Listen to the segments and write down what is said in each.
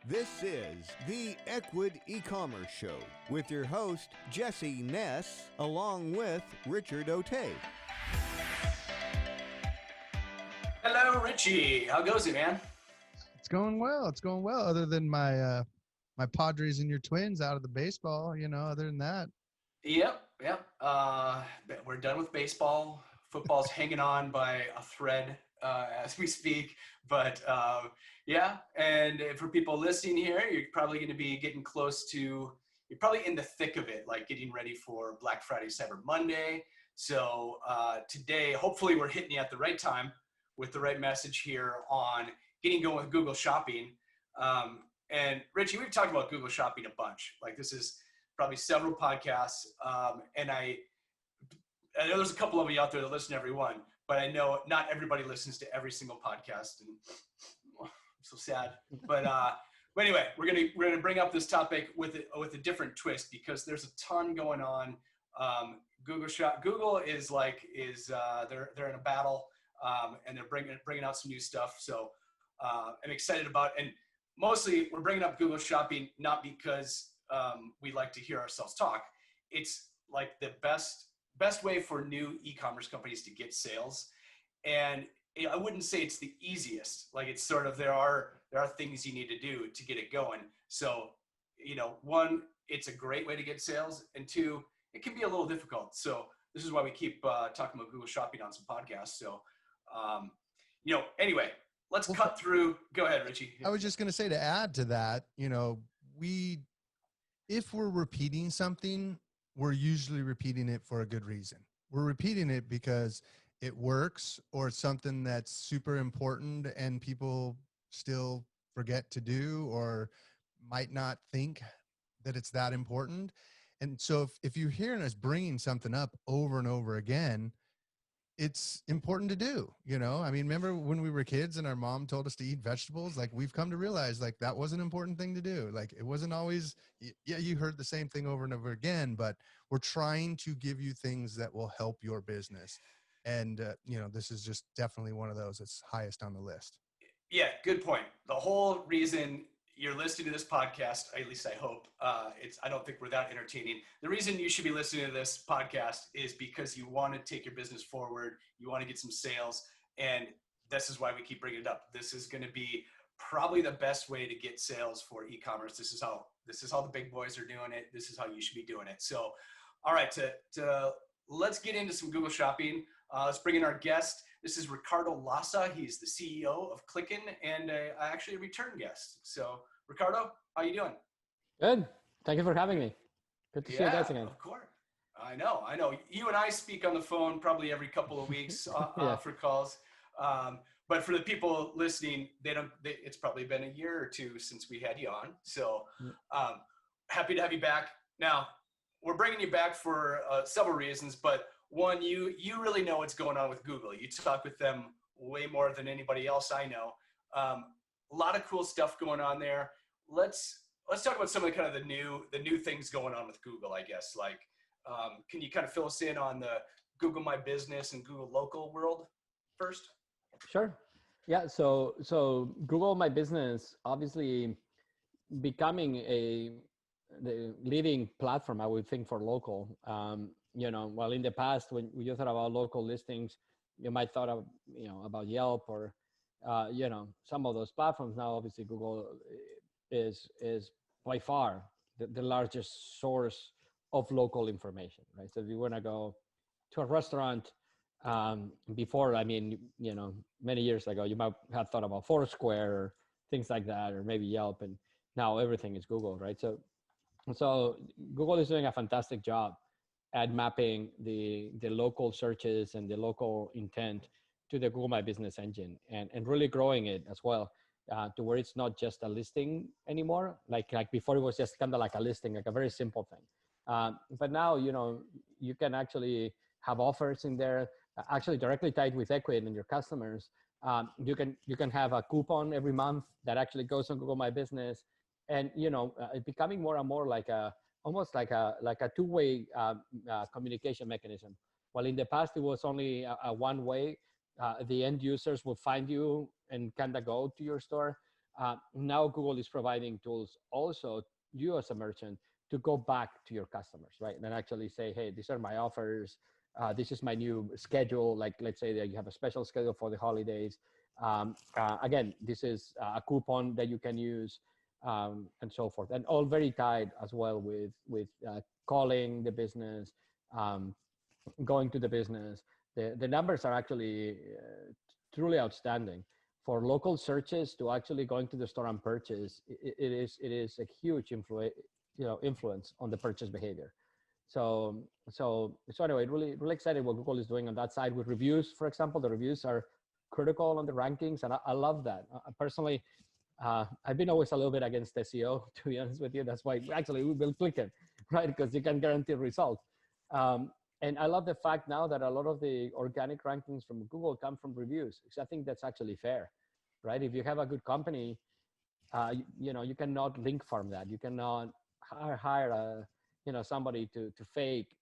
This is the Equid E-Commerce Show with your host, Jesse Ness, along with Richard O'Tay. Hello, Richie. How goes it, man? It's going well. It's going well. Other than my Padres and your Twins out of the baseball, other than that. Yep. We're done with baseball. Football's hanging on by a thread as we speak. But yeah, and for people listening here, you're probably going to be getting close to, you're probably in the thick of it, like getting ready for Black Friday, Cyber Monday. So today, hopefully we're hitting you at the right time with the right message here on getting going with Google Shopping. And Richie, we've talked about Google Shopping a bunch. Like this is probably several podcasts. And I know there's a couple of you out there that listen to every one, but I know not everybody listens to every single podcast, and I'm so sad. But anyway, we're gonna bring up this topic with a different twist because there's a ton going on. Google is they're in a battle, and they're bringing out some new stuff. So I'm excited about it. And mostly we're bringing up Google Shopping not because we like to hear ourselves talk. It's like the best way for new e-commerce companies to get sales. And I wouldn't say it's the easiest. Like it's sort of, there are things you need to do to get it going. So, one, it's a great way to get sales, and two, it can be a little difficult. So this is why we keep talking about Google Shopping on some podcasts. So, anyway, let's cut through. Go ahead, Richie. I was just going to say, to add to that, if we're repeating something, we're usually repeating it for a good reason. We're repeating it because it works, or it's something that's super important and people still forget to do or might not think that it's that important. And so if you're hearing us bringing something up over and over again, it's important to do. I mean, remember when we were kids and our mom told us to eat vegetables? Like, we've come to realize like that was an important thing to do. Like, it wasn't always, yeah, you heard the same thing over and over again, but we're trying to give you things that will help your business. And, this is just definitely one of those that's highest on the list. Yeah, good point. The whole reason you're listening to this podcast, at least I hope, I don't think we're that entertaining. The reason you should be listening to this podcast is because you want to take your business forward. You want to get some sales. And this is why we keep bringing it up. This is going to be probably the best way to get sales for e-commerce. This is how the big boys are doing it. This is how you should be doing it. So, all right, let's get into some Google Shopping. Let's bring in our guest. This is Ricardo Lassa. He's the CEO of Kliken and actually a return guest. So, Ricardo, how you doing? Good. Thank you for having me. Good to see you guys again. Of course. I know. You and I speak on the phone probably every couple of weeks for calls. But for the people listening, it's probably been a year or two since we had you on. So happy to have you back. Now, we're bringing you back for several reasons, but one, you really know what's going on with Google. You talk with them way more than anybody else I know. A lot of cool stuff going on there. Let's talk about some of the new things going on with Google, I guess. Like, can you kind of fill us in on the Google My Business and Google Local world first? Sure. Yeah. So Google My Business, obviously becoming the leading platform, I would think, for local. While in the past, when you thought about local listings, you might thought of, about Yelp or, some of those platforms. Now, obviously, Google is by far the largest source of local information, right? So if you want to go to a restaurant, before, many years ago, you might have thought about Foursquare or things like that, or maybe Yelp, and now everything is Google, right? So Google is doing a fantastic job at mapping the local searches and the local intent to the Google My Business engine, and really growing it as well, to where it's not just a listing anymore. Like before, it was just kind of like a listing, like a very simple thing. But now, you can actually have offers in there, actually directly tied with Equid and your customers. You can have a coupon every month that actually goes on Google My Business, and it's becoming more and more like almost like a two-way communication mechanism. While in the past it was only a one way, the end users will find you and kind of go to your store. Now Google is providing tools also, you as a merchant, to go back to your customers, right? And then actually say, hey, these are my offers. This is my new schedule. Like, let's say that you have a special schedule for the holidays. Again, this is a coupon that you can use, and so forth. And all very tied as well with calling the business, um, going to the business. The numbers are actually truly outstanding. For local searches to actually going to the store and purchase, it is a huge influence on the purchase behavior. So anyway, really excited what Google is doing on that side with reviews. For example, the reviews are critical on the rankings, and I love that. Personally, I've been always a little bit against SEO, to be honest with you. That's why actually we built Kliken, right? Because you can guarantee results. And I love the fact now that a lot of the organic rankings from Google come from reviews, because I think that's actually fair, right? If you have a good company, you cannot link farm that. You cannot hire somebody to fake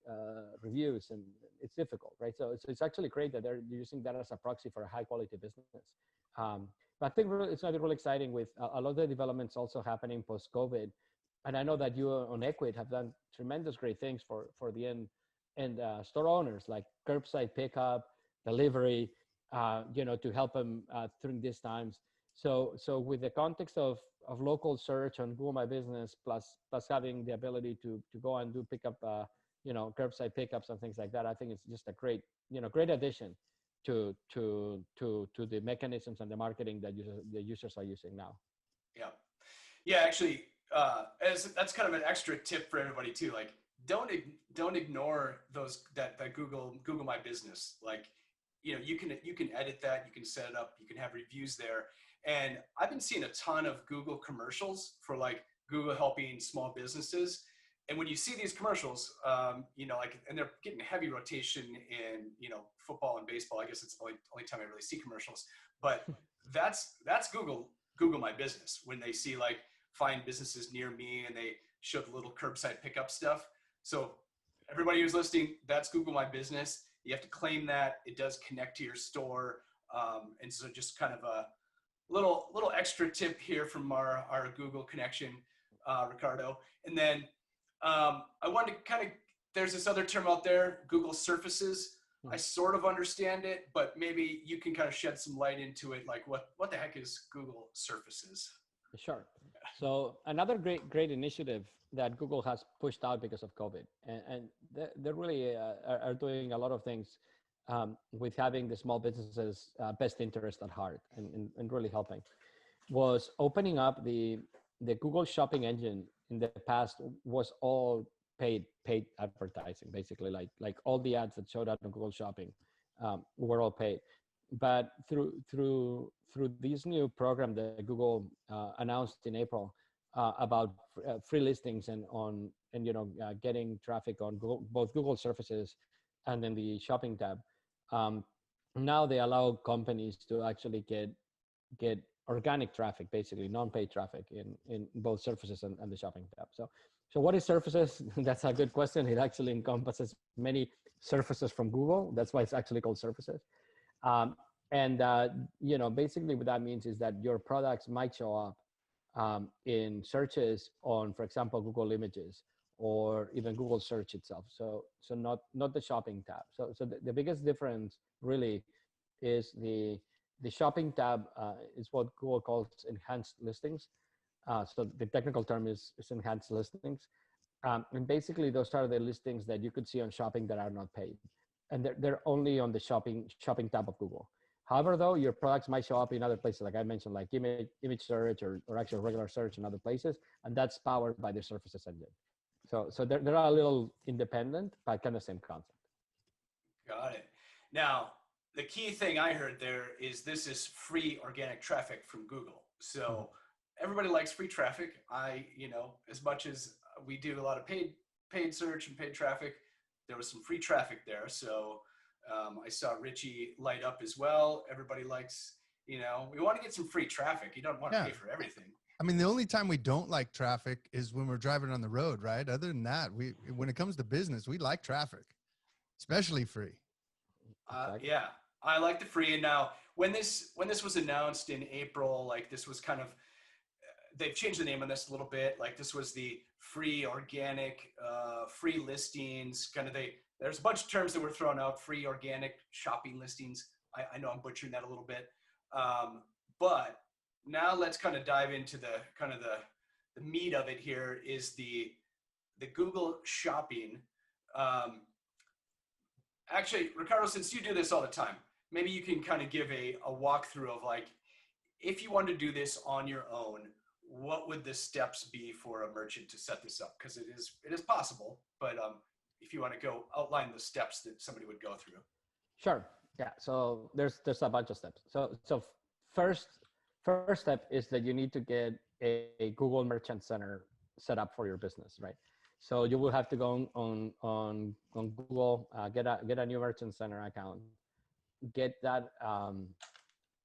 reviews, and it's difficult, right? So it's actually great that they're using that as a proxy for a high quality business. But I think it's going to be really exciting with a lot of the developments also happening post COVID. And I know that you on Equid have done tremendous great things for the end store owners, like curbside pickup, delivery, to help them during these times. So with the context of local search on Google My Business, plus having the ability to go and do pickup, curbside pickups and things like that, I think it's just a great addition to the mechanisms and the marketing that the users are using now. Yeah. Actually, that's kind of an extra tip for everybody too. Like, don't ignore that Google My Business. Like, you can edit that, you can set it up, you can have reviews there. And I've been seeing a ton of Google commercials for like Google helping small businesses. And when you see these commercials, and they're getting heavy rotation in, football and baseball. I guess it's the only time I really see commercials, but that's Google My Business. When they see like find businesses near me and they show the little curbside pickup stuff. So everybody who's listening, that's Google My Business. You have to claim that. It does connect to your store. And so just kind of a little extra tip here from our Google connection, Ricardo. And then I wanted to there's this other term out there, Google Surfaces. I sort of understand it, but maybe you can kind of shed some light into it. Like what the heck is Google Surfaces? Sure. So another great initiative that Google has pushed out because of COVID, and they really are doing a lot of things with having the small businesses' best interest at heart and really helping, was opening up the Google shopping engine. In the past was all paid advertising, basically, like all the ads that showed up on Google Shopping were all paid. But through this new program that Google announced in April about free listings and getting traffic on both Google Surfaces and then the shopping tab, now they allow companies to actually get organic traffic, basically non-paid traffic in both Surfaces and the shopping tab. So what is Surfaces? That's a good question. It actually encompasses many surfaces from Google. That's why it's actually called Surfaces. Basically what that means is that your products might show up in searches on, for example, Google Images or even Google Search itself. So not the shopping tab. So the biggest difference really is the shopping tab is what Google calls enhanced listings. So the technical term is enhanced listings. And basically those are the listings that you could see on shopping that are not paid. And they're only on the shopping tab of Google. However, though, your products might show up in other places, like I mentioned, like image search or actually regular search in other places, and that's powered by the Surfaces engine. So they're a little independent, but kind of same concept. Got it. Now, the key thing I heard there is this is free organic traffic from Google. So everybody likes free traffic. As much as we do a lot of paid search and paid traffic, there was some free traffic there. So I saw Richie light up as well. Everybody likes, we want to get some free traffic. You don't want to pay for everything. I mean, the only time we don't like traffic is when we're driving on the road, right? Other than that, when it comes to business, we like traffic, especially free. Yeah, I like the free. And now when this was announced in April, like this was kind of they've changed the name on this a little bit. Like this was the free organic, free listings, there's a bunch of terms that were thrown out, free organic shopping listings. I know I'm butchering that a little bit. But now let's kind of dive into the meat of it here is the Google Shopping. Actually, Ricardo, since you do this all the time, maybe you can kind of give a walkthrough of like, if you want to do this on your own, what would the steps be for a merchant to set this up? Because it is possible, but if you want to go outline the steps that somebody would go through. Sure. Yeah. So there's a bunch of steps. So first step is that you need to get a Google Merchant Center set up for your business, right? So you will have to go on Google, get a new Merchant Center account, get that,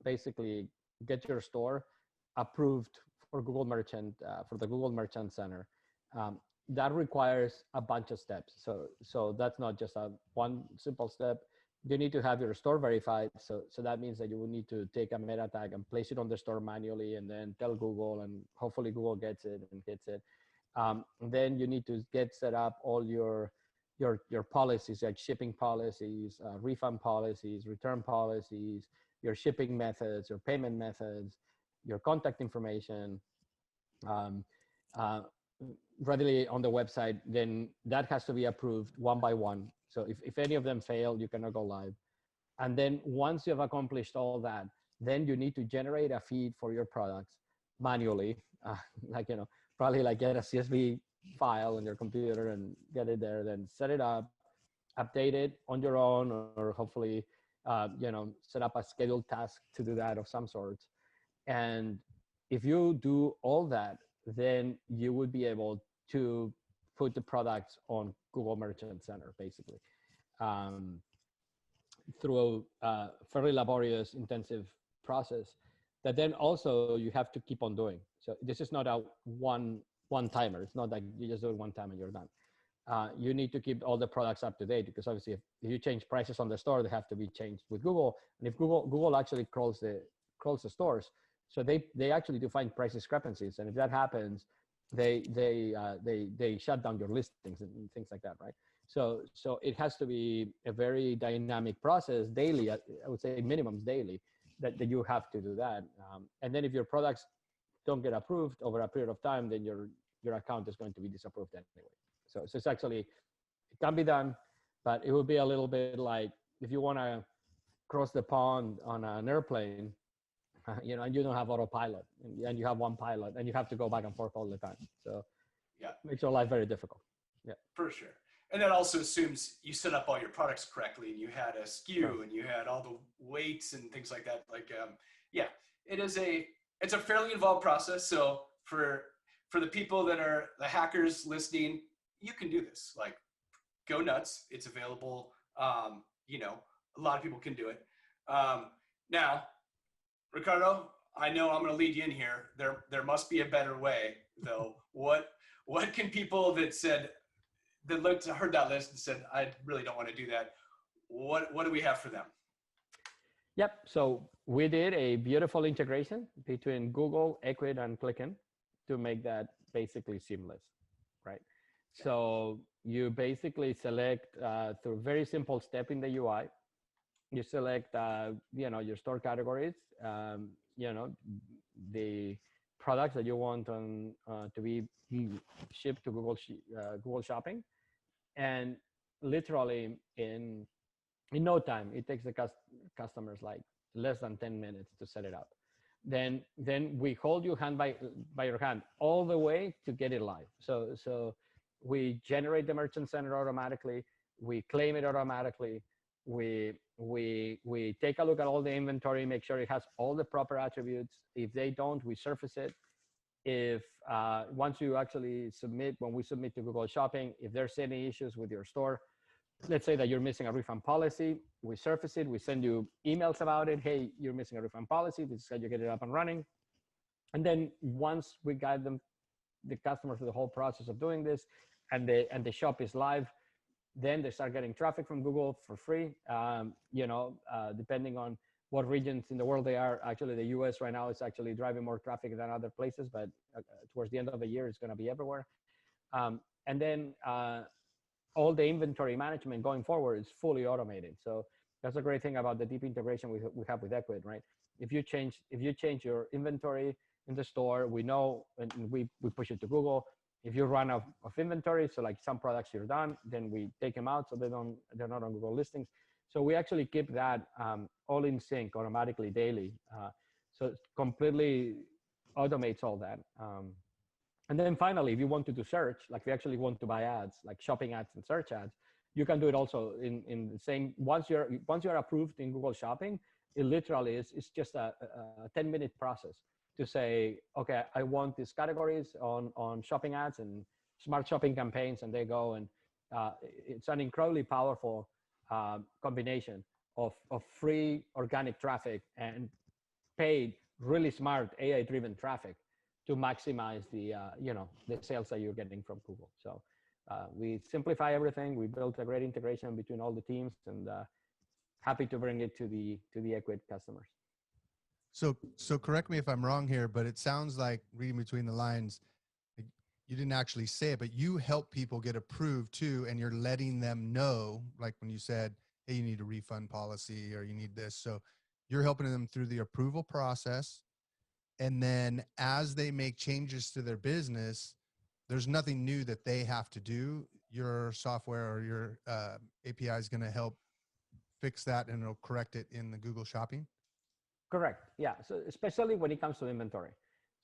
basically get your store approved for Google Merchant, for the Google Merchant Center. That requires a bunch of steps. So that's not just one simple step. You need to have your store verified. So that means that you will need to take a meta tag and place it on the store manually, and then tell Google, and hopefully Google gets it and hits it. Then you need to get set up all your policies, like shipping policies, refund policies, return policies, your shipping methods, your payment methods, your contact information, readily on the website. Then that has to be approved one by one. So if any of them fail, you cannot go live. And then once you have accomplished all that, then you need to generate a feed for your products manually, probably like get a CSV file on your computer and get it there, then set it up, update it on your own, or hopefully, set up a scheduled task to do that of some sort. And if you do all that, then you would be able to put the products on Google Merchant Center, basically, through a fairly laborious, intensive process that then also you have to keep on doing. So this is not a one-timer. It's not like you just do it one time and you're done. You need to keep all the products up to date, because obviously if you change prices on the store, they have to be changed with Google. And if Google actually crawls the stores, so they actually do find price discrepancies. And if that happens, they shut down your listings and things like that, right? So it has to be a very dynamic process daily. I would say minimums daily that you have to do that. And then if your products don't get approved over a period of time, then your account is going to be disapproved anyway. So it's actually, it can be done, but it would be a little bit like if you want to cross the pond on an airplane, and you don't have autopilot, and you have one pilot, and you have to go back and forth all the time. So yeah, it makes your life very difficult. Yeah, for sure. And that also assumes you set up all your products correctly, and you had a SKU, and you had all the weights and things like that. Like, it's a fairly involved process. So for the people that are the hackers listening, you can do this. Like, go nuts. It's available. A lot of people can do it. Now, Ricardo, I know I'm going to lead you in here. There must be a better way, though. What can people that heard that list and said, I really don't want to do that, what do we have for them? Yep. So we did a beautiful integration between Google, Ecwid, and Kliken to make that basically seamless, right? Okay. So you basically select through a very simple step in the UI. You select, your store categories, the products that you want to be shipped to Google Shopping, and literally in no time, it takes the customers like less than 10 minutes to set it up. Then we hold your hand by your hand all the way to get it live. So we generate the Merchant Center automatically. We claim it automatically. We take a look at all the inventory, make sure it has all the proper attributes. If they don't, we surface it. If once you actually when we submit to Google Shopping, if there's any issues with your store, let's say that you're missing a refund policy, we surface it, we send you emails about it. Hey, you're missing a refund policy. This is how you get it up and running. And then once we guide the customer through the whole process of doing this, and the shop is live, then they start getting traffic from Google for free, depending on what regions in the world they are. Actually, the US right now is actually driving more traffic than other places, but towards the end of the year, it's going to be everywhere. And then all the inventory management going forward is fully automated. So that's a great thing about the deep integration we have with Ecwid, right? If you change your inventory in the store, we know, and we push it to Google. If you run out of inventory, so like some products you're done, then we take them out so they're not on Google listings. So we actually keep that all in sync automatically daily. So it completely automates all that. And then finally, if you want to do search, like we actually want to buy ads, like shopping ads and search ads, you can do it also in the same, once you're approved in Google Shopping, it literally it's just a 10-minute process to say, okay, I want these categories on shopping ads and smart shopping campaigns, and they go, and it's an incredibly powerful combination of free organic traffic and paid, really smart AI-driven traffic to maximize the the sales that you're getting from Google. So we simplify everything. We built a great integration between all the teams, and happy to bring it to the Ecwid customers. So correct me if I'm wrong here, but it sounds like, reading between the lines, you didn't actually say it, but you help people get approved too, and you're letting them know, like when you said, hey, you need a refund policy or you need this. So you're helping them through the approval process. And then as they make changes to their business, there's nothing new that they have to do. Your software or your API is going to help fix that, and it'll correct it in the Google Shopping. Correct. Yeah. So especially when it comes to inventory.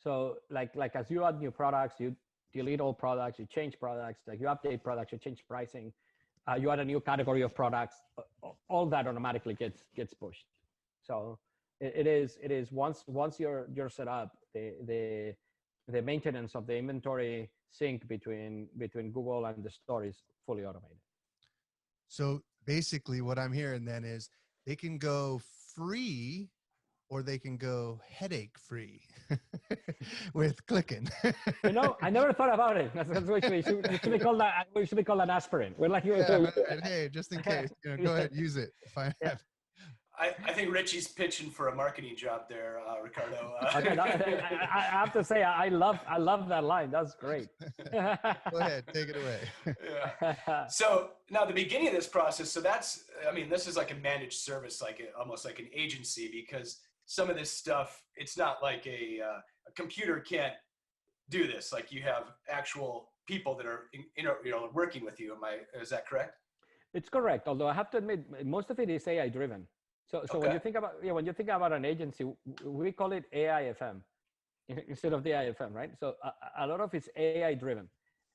So like as you add new products, you delete old products, you change products, like you update products, you change pricing, you add a new category of products, all that automatically gets pushed. So it is once you're set up, the maintenance of the inventory sync between Google and the store is fully automated. So basically what I'm hearing then is they can go free or they can go headache free with Kliken. I never thought about it. That's what we should be called that. We should be called an aspirin. We're like, hey, just in case, go ahead, use it. Yeah. I think Richie's pitching for a marketing job there, Ricardo. Okay, I have to say, I love that line. That's great. Go ahead, take it away. Yeah. So now the beginning of this process, so that's, this is like a managed service, almost like an agency, because some of this stuff, it's not like a computer can't do this. Like you have actual people that are working with you. Is that correct? It's correct. Although I have to admit, most of it is AI driven. So okay. When you think about an agency, we call it AIFM instead of the IFM, right? So a lot of it's AI driven.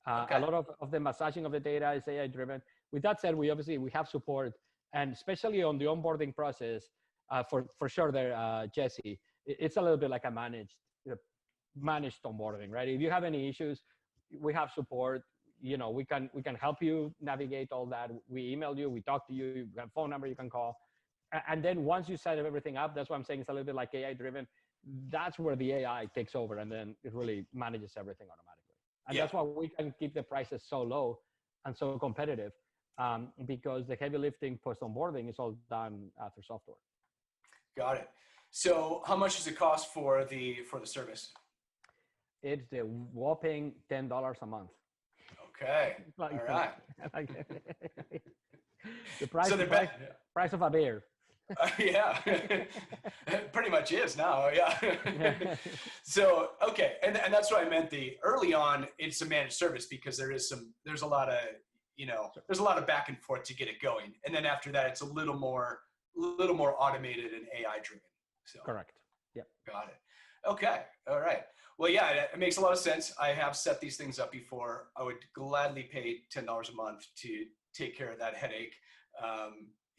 Okay. A lot of the massaging of the data is AI driven. With that said, we have support, and especially on the onboarding process, for sure there, Jesse, it's a little bit like a managed onboarding, right? If you have any issues, we have support. We can help you navigate all that. We email you, we talk to you, you have a phone number you can call. And then once you set everything up, that's why I'm saying it's a little bit like AI driven. That's where the AI takes over, and then it really manages everything automatically. And that's why we can keep the prices so low and so competitive, because the heavy lifting post onboarding is all done through software. Got it. So how much does it cost for the service? It's the whopping $10 a month. Okay. All right. The price of a beer. Yeah, pretty much is now. Yeah. So, okay. And that's what I meant. Early on, it's a managed service because there's a lot of back and forth to get it going. And then after that, it's a little more automated and AI driven. So correct. Yeah. Got it. Okay. All right. Well, yeah, it makes a lot of sense. I have set these things up before. I would gladly pay $10 a month to take care of that headache.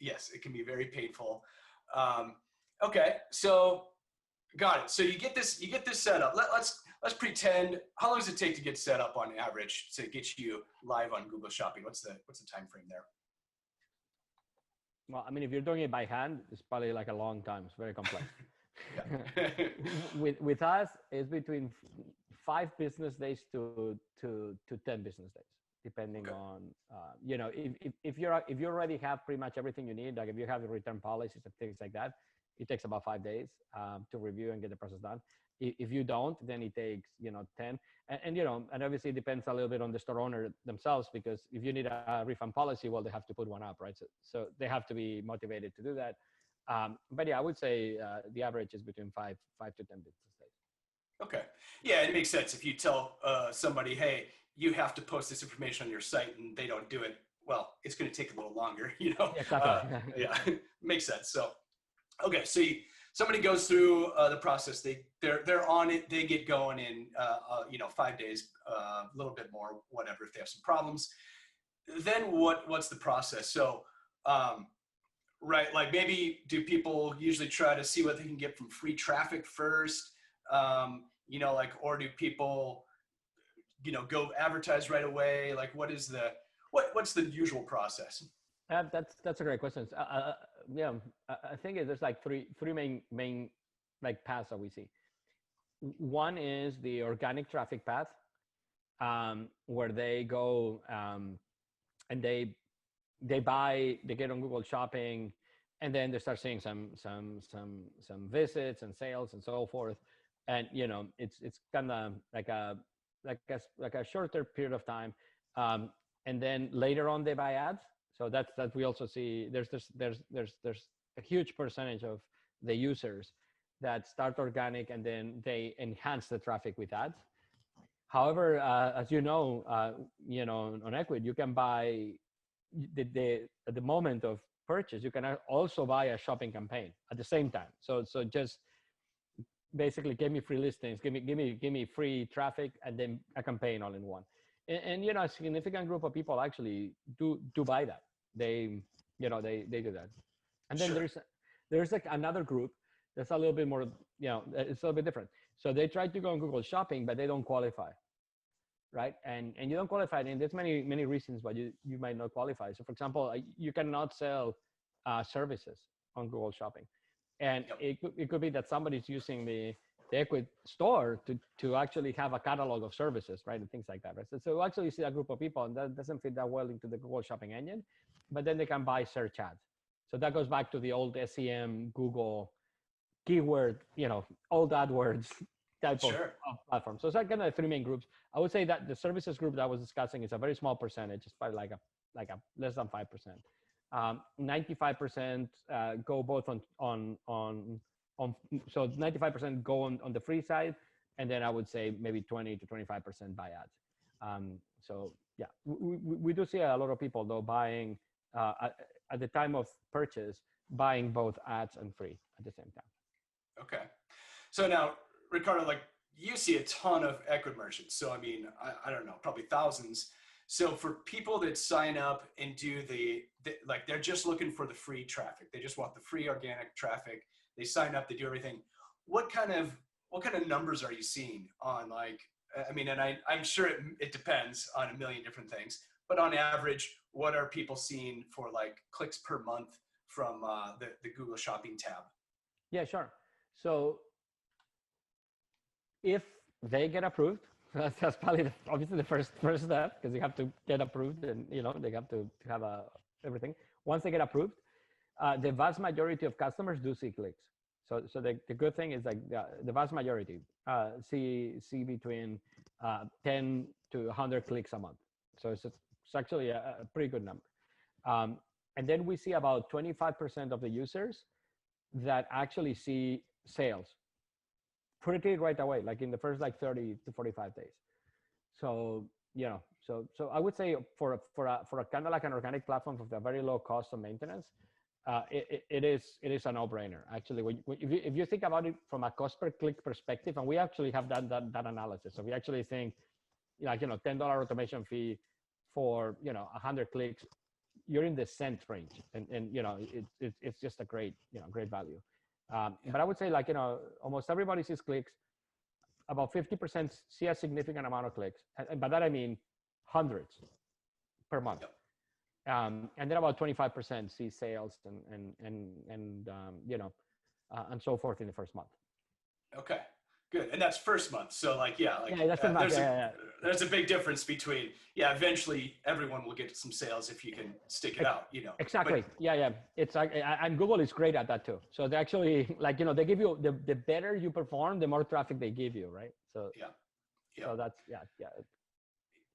Yes, it can be very painful. Okay, so got it. So you get this set up. Let's pretend. How long does it take to get set up on average to get you live on Google Shopping? What's the time frame there? Well, if you're doing it by hand, it's probably like a long time. It's very complex. with us, it's between 5 business days to 10 business days. Depending on, if you already have pretty much everything you need, like if you have the return policies and things like that, it takes about 5 days to review and get the process done. If you don't, then it takes 10. And obviously it depends a little bit on the store owner themselves, because if you need a refund policy, well, they have to put one up, right? So they have to be motivated to do that. But yeah, I would say the average is between 5 to 10 business days. Okay. Yeah, it makes sense. If you tell somebody, hey, you have to post this information on your site, and they don't do it, well, it's going to take a little longer, Exactly. Yeah, makes sense. So, okay, so somebody goes through the process. They're on it. They get going in 5 days, a little bit more, whatever. If they have some problems, then what's the process? So, right, like maybe do people usually try to see what they can get from free traffic first? Or do people, go advertise right away? Like, what's the usual process? That's a great question. Yeah, I think there's like three main like paths that we see. One is the organic traffic path, where they go and they buy, they get on Google Shopping, and then they start seeing some visits and sales and so forth. And it's kind of like a shorter period of time, and then later on they buy ads. So that we also see. There's a huge percentage of the users that start organic and then they enhance the traffic with ads. However, as on Ecwid, you can buy at the moment of purchase, you can also buy a shopping campaign at the same time. So just basically give me free listings, give me free traffic, and then a campaign all in one. And a significant group of people actually do buy that. They do that. And then Sure. there's like another group that's a little bit more, it's a little bit different. So they try to go on Google Shopping, but they don't qualify, right? And you don't qualify, and there's many reasons why you might not qualify. So for example, you cannot sell services on Google Shopping. And Yep. it could be that somebody's using the Ecwid store to actually have a catalog of services, right? And things like that, right? So we actually see a group of people, and that doesn't fit that well into the Google Shopping engine, but then they can buy search ads. So that goes back to the old SEM, Google, keyword, old AdWords type Sure. of platform. So it's like kind of three main groups. I would say that the services group that I was discussing is a very small percentage. It's probably like a less than 5%. 95% go both on so 95% go on the free side, and then I would say maybe 20 to 25% buy ads. So yeah, we do see a lot of people though buying at the time of purchase, buying both ads and free at the same time. Okay. So now, Ricardo, like you see a ton of Ecwid merchants. So I mean, I don't know, probably thousands. So for people that sign up and do like they're just looking for the free traffic. They just want the free organic traffic. They sign up, they do everything. What kind of numbers are you seeing on like, I mean, and I'm sure it depends on a million different things, but on average, what are people seeing for like clicks per month from the Google Shopping tab? Yeah, sure. So if they get approved, that's probably obviously the first step, because you have to get approved, and they have to have everything. Once they get approved, the vast majority of customers do see clicks. So the good thing is like the vast majority see between 10 to 100 clicks a month. So it's actually a pretty good number. And then we see about 25% of the users that actually see sales pretty right away, like in the first 30 to 45 days. So so I would say for a kind of like an organic platform with a very low cost of maintenance, it is a no-brainer. Actually, if you think about it from a cost per click perspective, and we actually have done that analysis, so we actually think $10 automation fee for 100 clicks, you're in the cent range, and it's just a great value. But I would say almost everybody sees clicks. About 50% see a significant amount of clicks, and by that I mean hundreds per month. Yep. And then about 25% see sales and so forth in the first month. Okay. Good. And that's first month. So like, yeah, like Yeah, that's enough. there's a big difference between, eventually everyone will get some sales if you can stick it out, Exactly. But, it's like, and Google is great at that too. So they actually, like, they give you the better you perform, the more traffic they give you, right? So so that's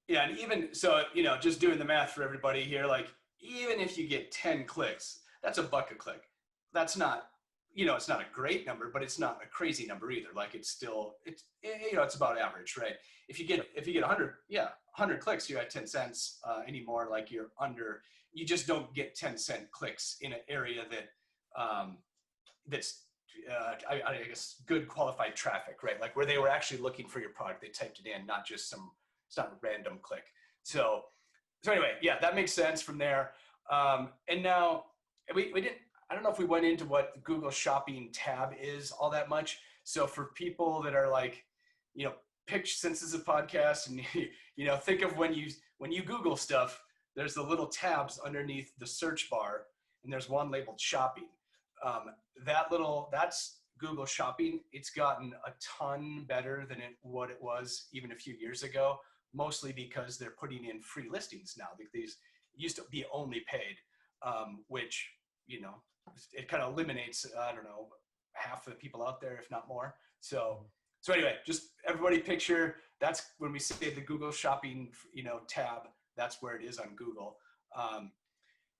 Yeah, and even so, just doing the math for everybody here, like even if you get 10 clicks, that's $1 a click. That's not, it's not a great number, but it's not a crazy number either. Like it's about average, right? If you get 100 clicks, you're at 10 cents anymore. Like you just don't get 10-cent clicks in an area that's I guess good qualified traffic, right? Like where they were actually looking for your product, they typed it in, not just it's not a random click. So anyway, that makes sense from there. And now we didn't, I don't know if we went into what the Google Shopping tab is all that much. So for people that are like, since this is a podcast and, think of when you Google stuff, there's the little tabs underneath the search bar and there's one labeled shopping. That's Google Shopping. It's gotten a ton better than what it was even a few years ago, mostly because they're putting in free listings now. These used to be only paid, which, it kind of eliminates, I don't know, half the people out there, if not more. So anyway, just everybody picture, that's when we say the Google Shopping, tab, that's where it is on Google.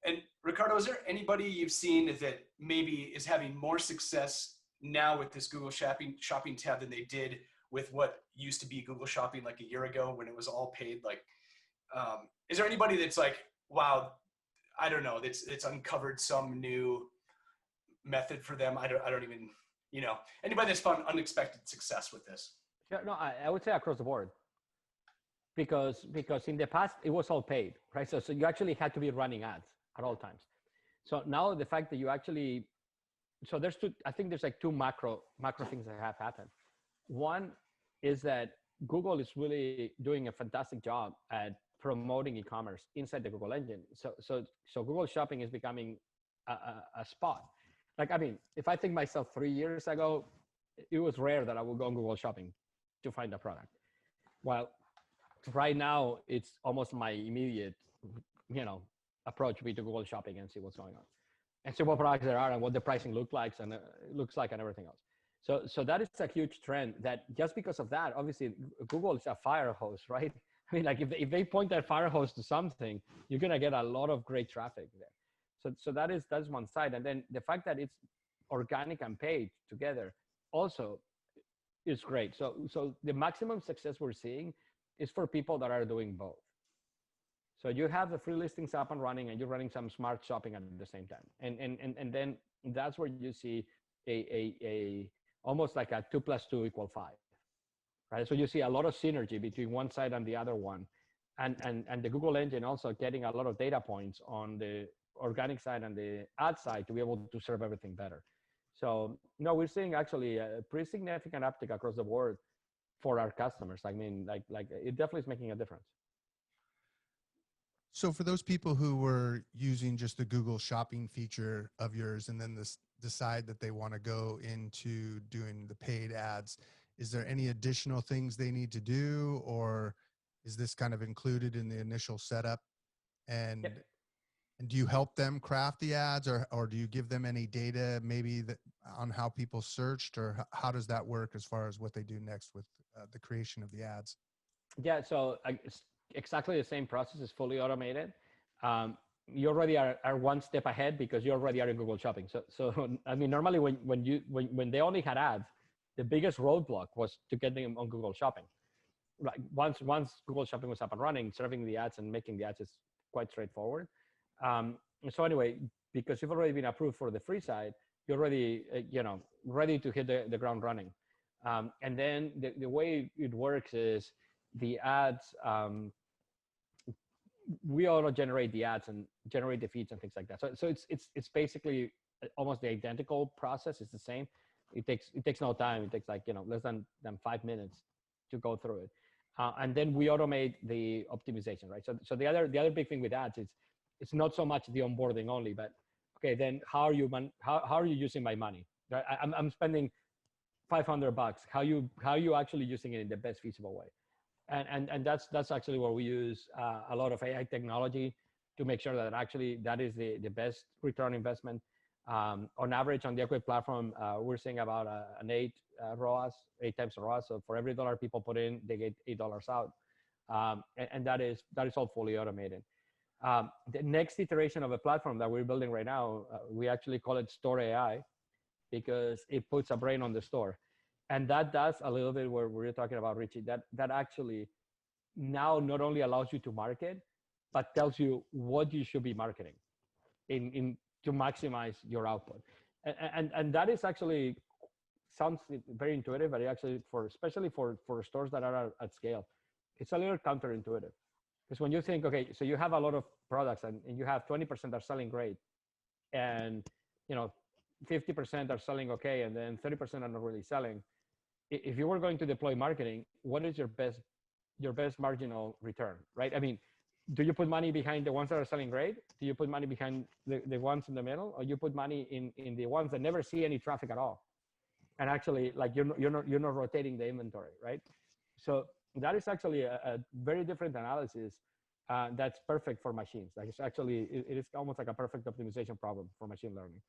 And Ricardo, is there anybody you've seen that maybe is having more success now with this Google Shopping tab than they did with what used to be Google Shopping like a year ago when it was all paid? Like, is there anybody that's like, wow, I don't know, it's uncovered some new method for them? I don't even, anybody that's found unexpected success with this? Yeah, no, I would say across the board. Because in the past it was all paid, right? So you actually had to be running ads at all times. So now the fact that you actually, so I think there's like two macro things that have happened. One is that Google is really doing a fantastic job at promoting e-commerce inside the Google engine. So Google Shopping is becoming a spot. Like, I mean, if I think myself 3 years ago, it was rare that I would go on Google Shopping to find a product. Well, right now it's almost my immediate, approach be to Google Shopping and see what's going on, and see what products there are and what the pricing looks like and everything else. So that is a huge trend. That just because of that, obviously Google is a fire hose, right? I mean, like if they point that fire hose to something, you're gonna get a lot of great traffic there. So that's one side, and then the fact that it's organic and paid together also is great. So the maximum success we're seeing is for people that are doing both. So you have the free listings up and running and you're running some smart shopping at the same time. And then that's where you see a almost like a 2 + 2 = 5, right? So you see a lot of synergy between one side and the other one. And the Google engine also getting a lot of data points on the organic side and the ad side to be able to serve everything better. So no, we're seeing actually a pretty significant uptick across the board for our customers. I mean, like it definitely is making a difference. So for those people who were using just the Google Shopping feature of yours and then decide that they want to go into doing the paid ads, is there any additional things they need to do, or is this kind of included in the initial setup? And Yep. And do you help them craft the ads, or do you give them any data maybe on how people searched, or how does that work as far as what they do next with the creation of the ads? Yeah, so it's exactly the same process is fully automated. You already are one step ahead because you already are in Google Shopping. So I mean, normally when they only had ads, the biggest roadblock was to get them on Google Shopping. Like once Google Shopping was up and running, serving the ads and making the ads is quite straightforward. So anyway, because you've already been approved for the free side, you're already ready to hit the ground running. And then the way it works is the ads, we auto generate the ads and generate the feeds and things like that. So it's basically almost the identical process. It's the same. It takes no time. It takes like less than 5 minutes to go through it. And then we automate the optimization, right? So the other big thing with ads is it's not so much the onboarding only, but okay, then how are you using my money? Right? I'm spending $500. How you actually using it in the best feasible way? And that's actually where we use a lot of AI technology to make sure that actually that is the best return on investment. On average, on the Equid platform, we're seeing about an 8 times ROAS. So for every dollar people put in, they get $8 out, and that is all fully automated. The next iteration of a platform that we're building right now, we actually call it Store AI, because it puts a brain on the store, and that does a little bit where we're talking about, Richie. That actually now not only allows you to market, but tells you what you should be marketing in to maximize your output. And that is actually sounds very intuitive, but actually especially for stores that are at scale, it's a little counterintuitive. Because when you think, okay, so you have a lot of products and you have 20% are selling great, and 50% are selling okay, and then 30% are not really selling. If you were going to deploy marketing, what is your best marginal return, right? I mean, do you put money behind the ones that are selling great? Do you put money behind the ones in the middle, or you put money in the ones that never see any traffic at all? And actually, like you're not rotating the inventory, right? So that is actually a very different analysis that's perfect for machines. Like it is almost like a perfect optimization problem for machine learning.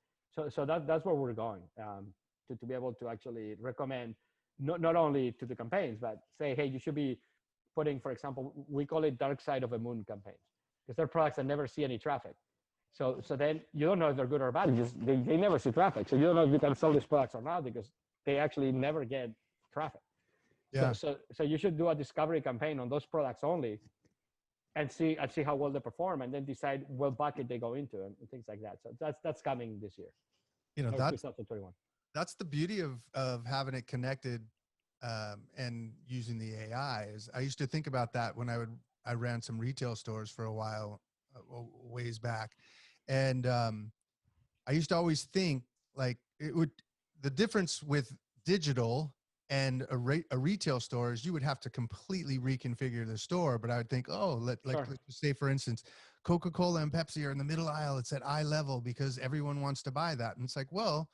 So that's where we're going, to be able to actually recommend not only to the campaigns, but say, hey, you should be putting, for example, we call it dark side of the moon campaigns, because they're products that never see any traffic. So then you don't know if they're good or bad. They never see traffic. So you don't know if you can sell these products or not, because they actually never get traffic. Yeah. So you should do a discovery campaign on those products only, and see how well they perform, and then decide what bucket they go into and things like that. So that's coming this year. That's 2021. That's the beauty of having it connected, and using the AI. Is I used to think about that when I ran some retail stores for a while, ways back, and I used to always think like the difference with digital and a retail store is you would have to completely reconfigure the store. But I would think, let's just say, for instance, Coca-Cola and Pepsi are in the middle aisle. It's at eye level because everyone wants to buy that. And it's like, well,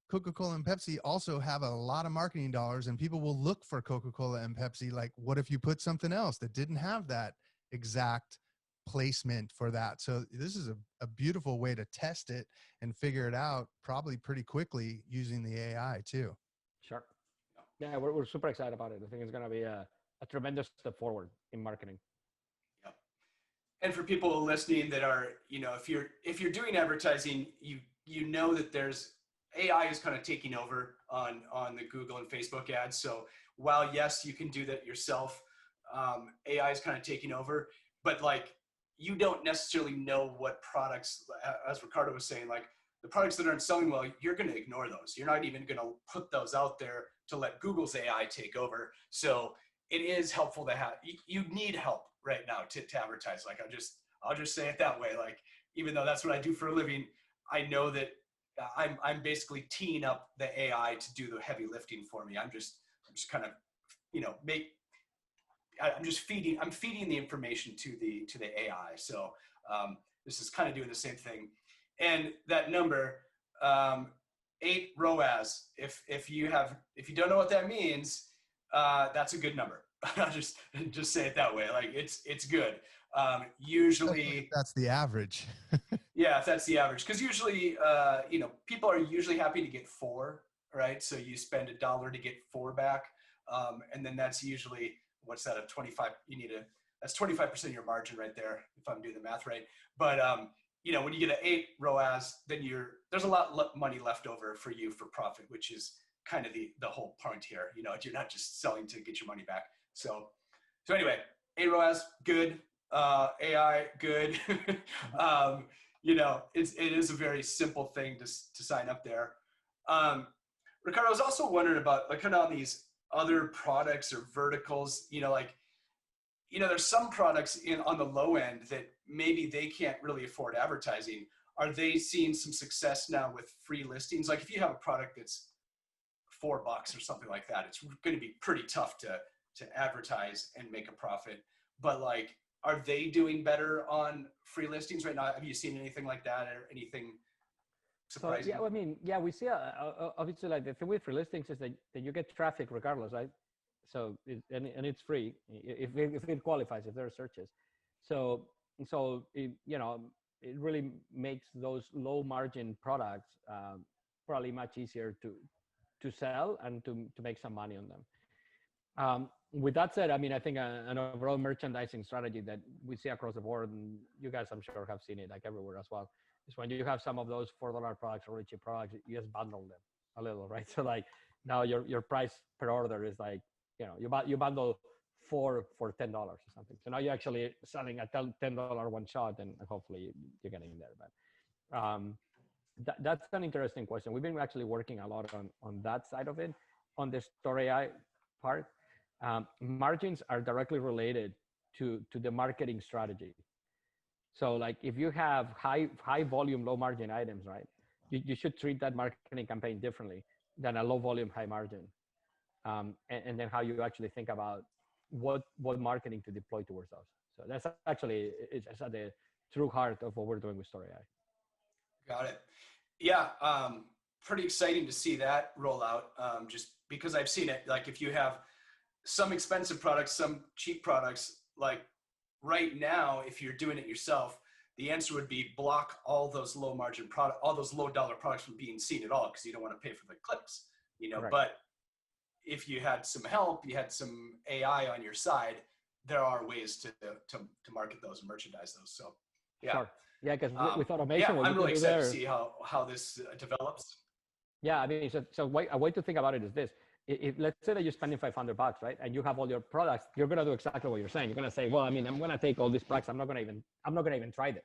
Coca-Cola and Pepsi also have a lot of marketing dollars, and people will look for Coca-Cola and Pepsi. Like, what if you put something else that didn't have that exact placement for that? So this is a beautiful way to test it and figure it out probably pretty quickly using the AI too. Sure. Yeah, we're super excited about it. I think it's going to be a tremendous step forward in marketing. Yep. And for people listening that are, if you're doing advertising, you know that there's AI is kind of taking over on the Google and Facebook ads. So while yes, you can do that yourself, AI is kind of taking over, but like you don't necessarily know what products, as Ricardo was saying, like the products that aren't selling well, you're going to ignore those. You're not even going to put those out there to let Google's AI take over. So it is helpful to have, you need help right now to advertise. Like I'll just say it that way. Like, even though that's what I do for a living, I know that I'm basically teeing up the AI to do the heavy lifting for me. I'm just kind of, I'm feeding the information to the AI. So this is kind of doing the same thing. And that number, 8 ROAS, if you don't know what that means, that's a good number. I'll just say it that way. Like it's good. Usually that's the average. Yeah, if that's the average, because usually, people are usually happy to get 4, right? So you spend $1 to get 4 back, and then that's usually, what's that, a 25? That's 25% of your margin right there, if I'm doing the math right. But when you get an 8 ROAS, then there's a lot of money left over for you for profit, which is kind of the whole point here. You're not just selling to get your money back. So anyway, 8 ROAS, good. AI, good. It is a very simple thing to sign up there. Ricardo, I was also wondering about like kind of on these other products or verticals, there's some products on the low end that maybe they can't really afford advertising. Are they seeing some success now with free listings? Like if you have a product that's $4 or something like that, it's going to be pretty tough to advertise and make a profit. But like, are they doing better on free listings right now? Have you seen anything like that or anything surprising. yeah, I mean, yeah, we see obviously like the thing with free listings is that you get traffic regardless, right? So and it's free if it qualifies, if there are searches. So it, it really makes those low margin products probably much easier to sell and to make some money on them. With that said, I mean, I think an overall merchandising strategy that we see across the board, and you guys, I'm sure, have seen it like everywhere as well, is when you have some of those $4 products or really cheap products, you just bundle them a little, right? So like now your price per order is like, you bundle four for $10 or something. So now you're actually selling a $10 one shot, and hopefully you're getting there. But that's an interesting question. We've been actually working a lot on that side of it, on the Store AI part. Margins are directly related to the marketing strategy. So like if you have high volume, low margin items, right, you should treat that marketing campaign differently than a low volume, high margin. And then how you actually think about what marketing to deploy towards those. So that's actually, it's at the true heart of what we're doing with Store AI. Got it. Yeah, pretty exciting to see that roll out, just because I've seen it. Like if you have some expensive products, some cheap products, like right now, if you're doing it yourself, the answer would be block all those low margin product, all those low dollar products from being seen at all, because you don't want to pay for the clicks, Correct. But if you had some help, you had some AI on your side, there are ways to market those and merchandise those. So yeah. Sure. Yeah, because with automation, I'm really excited to see how this develops. Yeah, I mean, so a way to think about it is this. If let's say that you're spending $500, right, and you have all your products, you're gonna do exactly what you're saying. You're gonna say, well, I mean, I'm gonna take all these products. I'm not gonna even try this.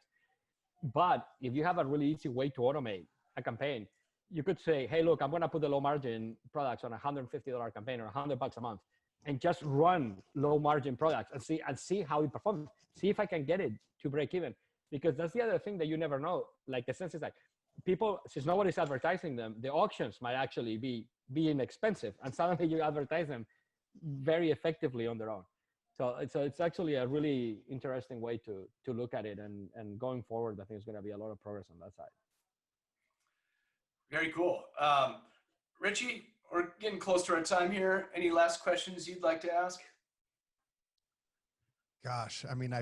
But if you have a really easy way to automate a campaign, you could say, hey, look, I'm gonna put the low margin products on a $150 campaign or $100 a month, and just run low margin products and see how it performs. See if I can get it to break even. Because that's the other thing that you never know. Like the sense is like people, since nobody's advertising them, the auctions might actually be inexpensive, and suddenly you advertise them very effectively on their own. So it's actually a really interesting way to look at it, and going forward, I think there's going to be a lot of progress on that side. Very cool. Richie, we're getting close to our time here. Any last questions you'd like to ask? Gosh, I mean,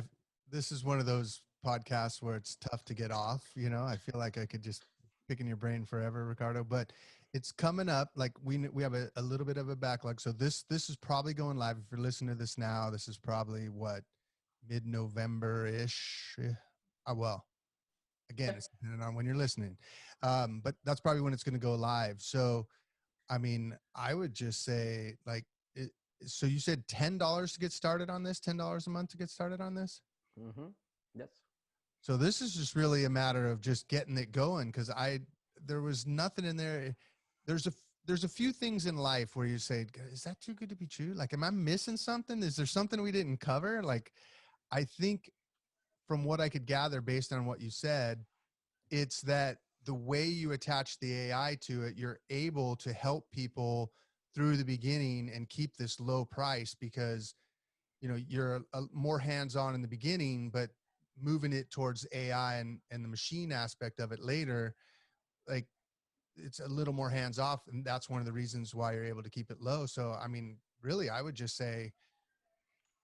this is one of those podcasts where it's tough to get off. I feel like I could just pick in your brain forever, Ricardo, but it's coming up. Like we have a little bit of a backlog. So this is probably going live. If you're listening to this now, this is probably mid-November-ish. Well, again, it's depending on when you're listening. But that's probably when it's going to go live. So, I mean, I would just say so you said $10 to get started on this, $10 a month to get started on this? Mm-hmm. Yes. So this is just really a matter of just getting it going, because there was nothing in there. There's a few things in life where you say, is that too good to be true? Like, am I missing something? Is there something we didn't cover? Like, I think from what I could gather based on what you said, it's that the way you attach the AI to it, you're able to help people through the beginning and keep this low price, because, you're more hands-on in the beginning, but moving it towards AI and the machine aspect of it later, like it's a little more hands off. And that's one of the reasons why you're able to keep it low. So, I mean, really, I would just say,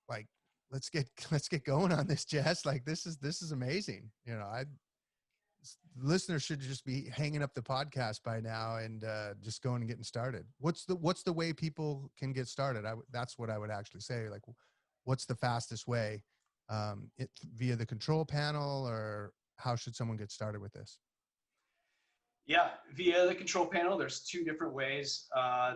like, let's get going on this, Jess. Like, this is amazing. Listeners should just be hanging up the podcast by now and just going and getting started. What's the way people can get started? That's what I would actually say. Like, what's the fastest way? Via the control panel, or how should someone get started with this? Yeah, via the control panel. There's two different ways.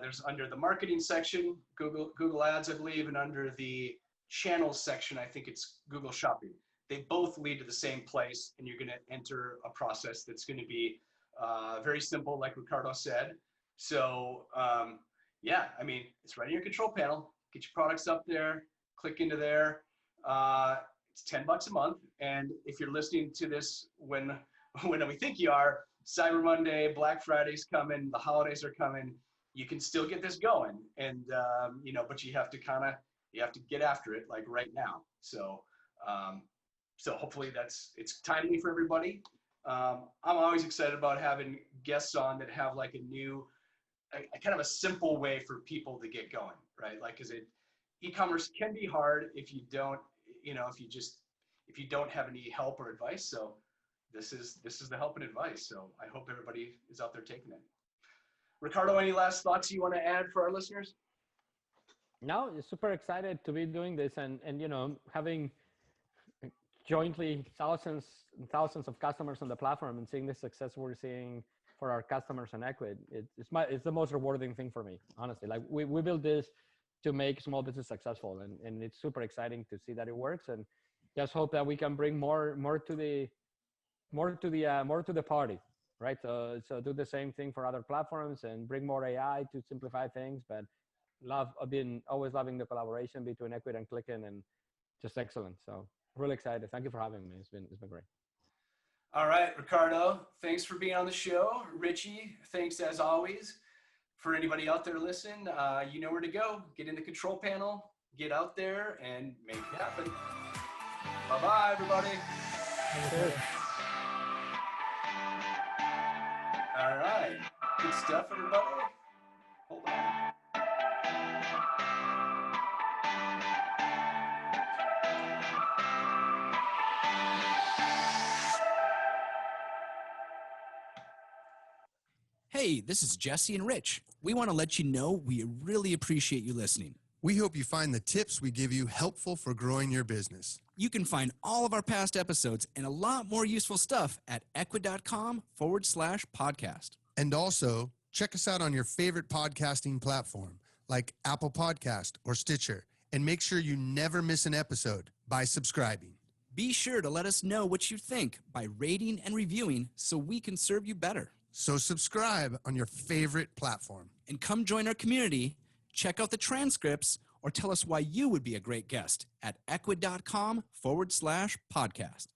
There's under the marketing section, Google Ads, I believe, and under the channels section, I think it's Google Shopping. They both lead to the same place, and you're going to enter a process that's going to be very simple, like Ricardo said. So yeah, I mean, it's right in your control panel. Get your products up there, click into there. It's $10 a month, and if you're listening to this when we think you are, Cyber Monday, Black Friday's coming, the holidays are coming, you can still get this going, and but you have to get after it like right now. So so hopefully it's timely for everybody. I'm always excited about having guests on that have like a kind of a simple way for people to get going, right? Like, e-commerce can be hard if you don't, if you don't have any help or advice. So this is the help and advice. So I hope everybody is out there taking it. Ricardo, any last thoughts you want to add for our listeners? No, super excited to be doing this and having jointly thousands and thousands of customers on the platform and seeing the success we're seeing for our customers and Equid. It's the most rewarding thing for me, honestly. Like we built this to make small business successful, and it's super exciting to see that it works, and just hope that we can bring more to the party, right? So do the same thing for other platforms and bring more AI to simplify things. But I've been always loving the collaboration between Equid and Kliken, and just excellent. So really excited. Thank you for having me. It's been great. All right, Ricardo, thanks for being on the show. Richie, thanks as always. For anybody out there listening, you know where to go. Get in the control panel, get out there, and make it happen. Bye-bye, everybody. All right, good stuff, everybody. Hold on. Hey, this is Jesse and Rich. We want to let you know we really appreciate you listening. We hope you find the tips we give you helpful for growing your business. You can find all of our past episodes and a lot more useful stuff at equid.com/podcast. And also, check us out on your favorite podcasting platform like Apple Podcast or Stitcher. And make sure you never miss an episode by subscribing. Be sure to let us know what you think by rating and reviewing so we can serve you better. So subscribe on your favorite platform. And come join our community, check out the transcripts, or tell us why you would be a great guest at equid.com/podcast.